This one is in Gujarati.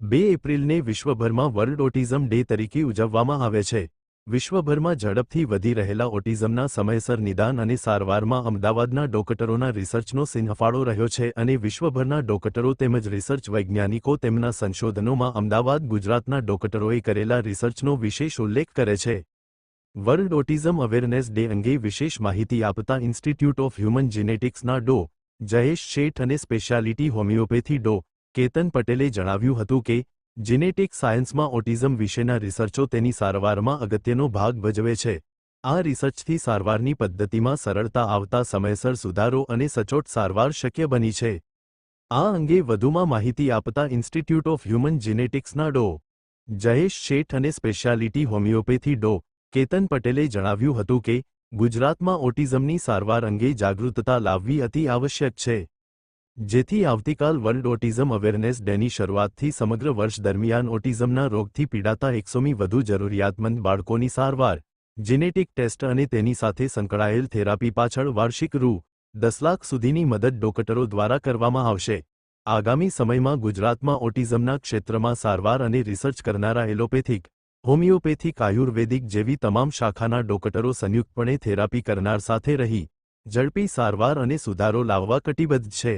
2 એપ્રિલને વિશ્વભરમાં વર્લ્ડ ઓટિઝમ ડે તરીકે ઉજવવામાં આવે છે। વિશ્વભરમાં ઝડપથી વધી રહેલા ઓટિઝમના સમયસર નિદાન અને સારવારમાં અમદાવાદના ડોકટરોના રિસર્ચનો સિંહફાળો રહ્યો છે અને વિશ્વભરના ડોકટરો તેમજ રિસર્ચ વૈજ્ઞાનિકો તેમના સંશોધનોમાં અમદાવાદ ગુજરાતના ડોકટરોએ કરેલા રિસર્ચનો વિશેષ ઉલ્લેખ કરે છે। વર્લ્ડ ઓટિઝમ અવેરનેસ ડે અંગે વિશેષ માહિતી આપતા ઇન્સ્ટિટ્યૂટ ઓફ હ્યુમન જીનેટિક્સના ડો. જયેશ શેઠ અને સ્પેશિયાલિટી હોમિયોપેથી ડો. કેતન પટેલે જણાવ્યું હતું કે જીનેટિક સાયન્સમાં ઓટિઝમ વિશેના રિસર્ચો તેની સારવારમાં અગત્યનો ભાગ ભજવે છે। આ રિસર્ચથી સારવારની પદ્ધતિમાં સરળતા આવતા સમયસર સુધારો અને સચોટ સારવાર શક્ય બની છે। આ અંગે વધુમાં માહિતી આપતા ઇન્સ્ટિટ્યૂટ ઓફ હ્યુમન જીનેટિક્સના ડો. જયેશ શેઠ અને સ્પેશિયાલિટી હોમિયોપેથી ડો. કેતન પટેલે જણાવ્યું હતું કે ગુજરાતમાં ઓટિઝમની સારવાર અંગે જાગૃતતા લાવવી અતિ આવશ્યક છે, જેથી આવતીકાલ વર્લ્ડ ઓટિઝમ અવેરનેસ ડેની શરૂઆતથી સમગ્ર વર્ષ દરમિયાન ઓટિઝમના રોગથી પીડાતા 100મી વધુ જરૂરિયાતમંદ બાળકોની સારવાર, જીનેટિક ટેસ્ટ અને તેની સાથે સંકળાયેલ થેરાપી પાછળ વાર્ષિક રૂ. 10 લાખ સુધીની મદદ ડોકટરો દ્વારા કરવામાં આવશે। આગામી સમયમાં ગુજરાતમાં ઓટિઝમના ક્ષેત્રમાં સારવાર અને રિસર્ચ કરનારા એલોપેથિક, હોમિયોપેથિક, આયુર્વેદિક જેવી તમામ શાખાના ડોકટરો સંયુક્તપણે થેરાપી કરનાર સાથે રહી ઝડપી સારવાર અને સુધારો લાવવા કટિબદ્ધ છે।